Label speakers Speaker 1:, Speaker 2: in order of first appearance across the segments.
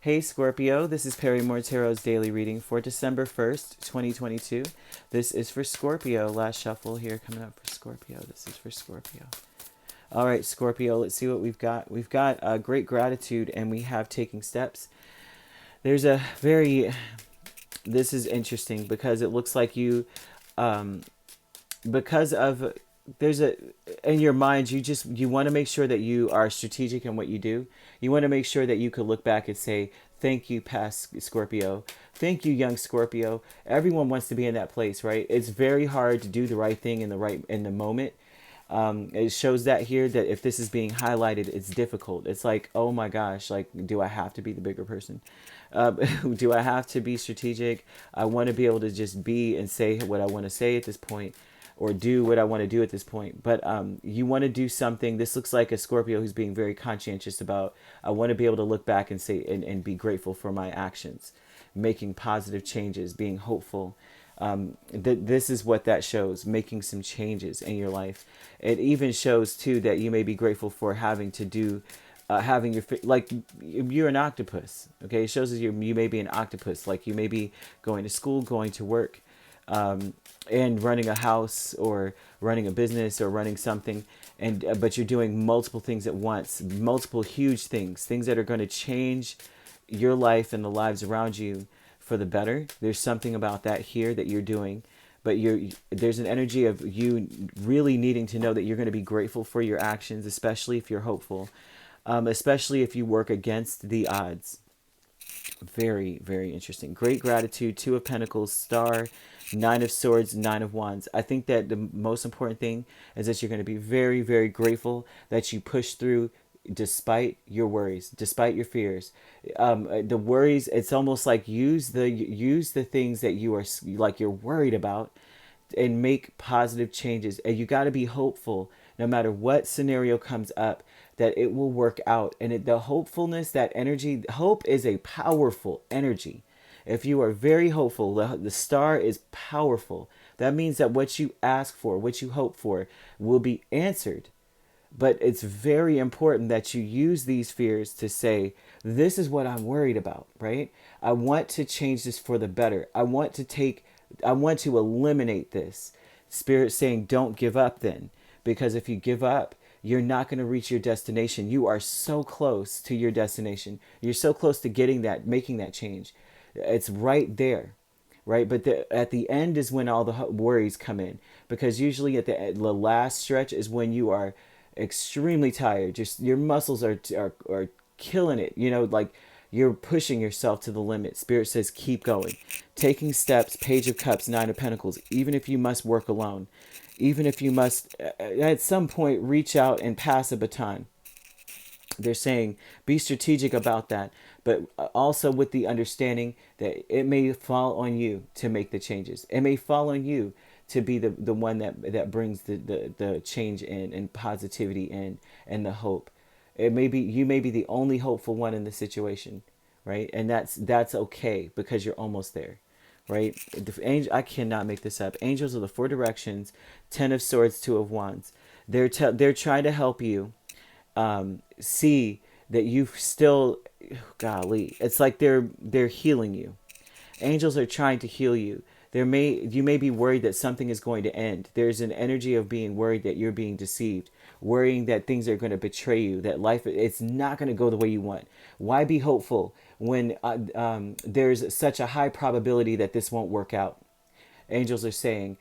Speaker 1: Hey Scorpio, this is Perrymore Tarot's daily reading for December 1st, 2022. This is for Scorpio. Last shuffle here coming up for Scorpio. This is for Scorpio. All right, Scorpio, let's see what we've got. We've got great gratitude and we have taking steps. There's a very, this is interesting because it looks like you, um, because of, there's a, in your mind, you want to make sure that you are strategic in what you do. You want to make sure that you could look back and say, thank you, past Scorpio. Thank you, young Scorpio. Everyone wants to be in that place, right? It's very hard to do the right thing in the moment. It shows that here that if this is being highlighted, it's difficult. It's like, oh my gosh, like, do I have to be the bigger person? Uh, do I have to be strategic? I want to be able to just be and say what I want to say at this point, or do what I want to do at this point. But you want to do something. This looks like a Scorpio who's being very conscientious about, I want to be able to look back and say, and be grateful for my actions, making positive changes, being hopeful. This is what that shows, making some changes in your life. It even shows too that you may be grateful for having to do, having your, like, you're an octopus. Okay, it shows that you may be an octopus, like you may be going to school, going to work, and running a house or running a business or running something, and but you're doing multiple things at once, multiple huge things that are going to change your life and the lives around you for the better. There's something about that here that you're doing, but there's an energy of you really needing to know that you're going to be grateful for your actions, especially if you're hopeful, especially if you work against the odds. Very, very interesting. Great gratitude, Two of Pentacles, Star, Nine of Swords, Nine of Wands. I think that the most important thing is that you're going to be very, very grateful that you push through despite your worries, despite your fears. The worries, it's almost like use the things that you are, like, you're worried about, and make positive changes. And you got to be hopeful no matter what scenario comes up, that it will work out. And the hopefulness, that energy, hope is a powerful energy. If you are very hopeful, the star is powerful. That means that what you ask for, what you hope for, will be answered. But it's very important that you use these fears to say, this is what I'm worried about, right? I want to change this for the better. I want to eliminate this. Spirit saying, don't give up then. Because if you give up, you're not going to reach your destination. You are so close to your destination. You're so close to getting that, making that change. It's right there, right? But at the end is when all the worries come in. Because usually at the last stretch is when you are extremely tired. Just your muscles are killing it. You know, like, you're pushing yourself to the limit. Spirit says, keep going. Taking steps, Page of Cups, Nine of Pentacles, even if you must work alone, even if you must, at some point, reach out and pass a baton. They're saying, be strategic about that, but also with the understanding that it may fall on you to make the changes. It may fall on you to be the one that brings the change in, and positivity in, and the hope. It may be, you may be the only hopeful one in the situation, right? And that's okay, because you're almost there, right? I cannot make this up. Angels are the four directions, Ten of Swords, Two of Wands. They're trying to help you see that you still, golly, it's like they're healing you. Angels are trying to heal you. You may be worried that something is going to end. There's an energy of being worried that you're being deceived, worrying that things are going to betray you, that life, it's not going to go the way you want. Why be hopeful when there's such a high probability that this won't work out? Angels are saying,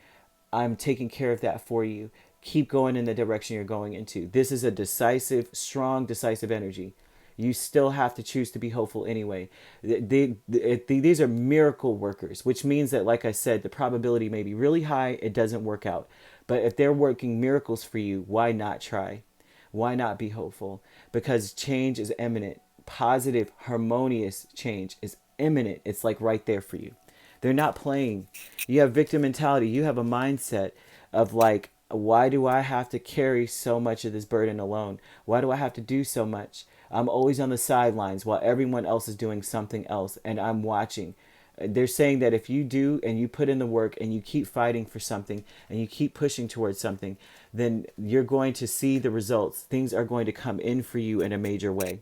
Speaker 1: I'm taking care of that for you. Keep going in the direction you're going into. This is a decisive, strong, decisive energy. You still have to choose to be hopeful anyway. These are miracle workers, which means that, like I said, the probability may be really high, it doesn't work out. But if they're working miracles for you, why not try? Why not be hopeful? Because change is imminent. Positive, harmonious change is imminent. It's like right there for you. They're not playing. You have victim mentality. You have a mindset of like, why do I have to carry so much of this burden alone? Why do I have to do so much? I'm always on the sidelines while everyone else is doing something else, and I'm watching. They're saying that if you do and you put in the work and you keep fighting for something and you keep pushing towards something, then you're going to see the results. Things are going to come in for you in a major way.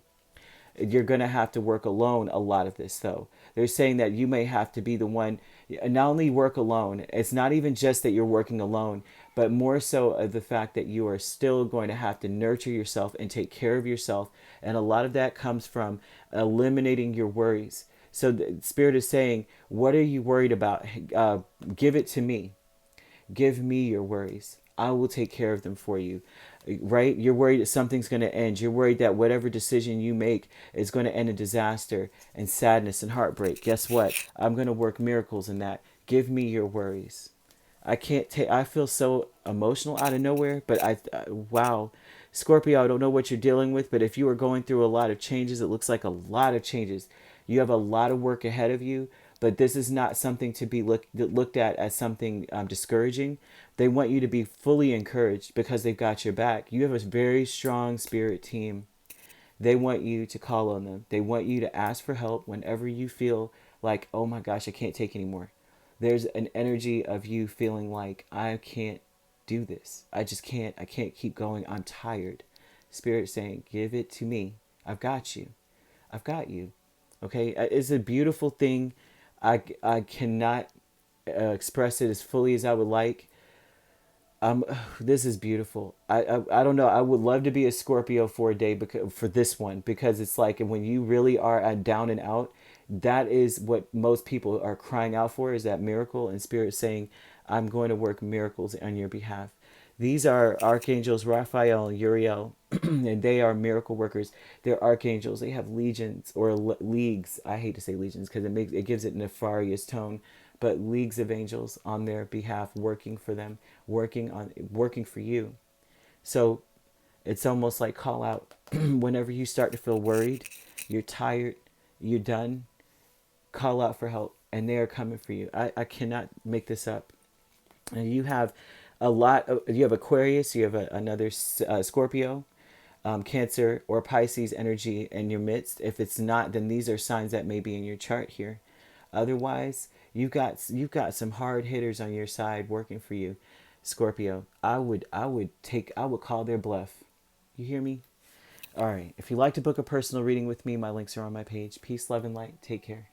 Speaker 1: You're going to have to work alone a lot of this, though. They're saying that you may have to be the one, not only work alone, it's not even just that you're working alone, but more so of the fact that you are still going to have to nurture yourself and take care of yourself. And a lot of that comes from eliminating your worries. So the Spirit is saying, what are you worried about? Give it to me. Give me your worries. I will take care of them for you. Right? You're worried that something's going to end. You're worried that whatever decision you make is going to end in disaster and sadness and heartbreak. Guess what? I'm going to work miracles in that. Give me your worries. I can't take, I feel so emotional out of nowhere, but wow. Scorpio, I don't know what you're dealing with, but if you are going through a lot of changes, it looks like a lot of changes. You have a lot of work ahead of you, but this is not something to be looked at as something discouraging. They want you to be fully encouraged because they've got your back. You have a very strong spirit team. They want you to call on them. They want you to ask for help whenever you feel like, oh my gosh, I can't take anymore. There's an energy of you feeling like, I can't do this. I just can't. I can't keep going. I'm tired. Spirit saying, give it to me. I've got you. I've got you. Okay? It's a beautiful thing. I cannot express it as fully as I would like. This is beautiful. I don't know. I would love to be a Scorpio for a day for this one, because it's like when you really are down and out, that is what most people are crying out for, is that miracle, and Spirit saying, I'm going to work miracles on your behalf. These are archangels Raphael and Uriel, and they are miracle workers. They're archangels. They have legions or leagues. I hate to say legions because it gives it a nefarious tone, but leagues of angels on their behalf, working for them, working for you. So it's almost like call out whenever you start to feel worried, you're tired, you're done. Call out for help, and they are coming for you. I cannot make this up. And you have you have Aquarius, you have another Scorpio, Cancer, or Pisces energy in your midst. If it's not, then these are signs that may be in your chart here. Otherwise, you've got some hard hitters on your side working for you, Scorpio. I would call their bluff. You hear me? All right. If you'd like to book a personal reading with me, my links are on my page. Peace, love, and light. Take care.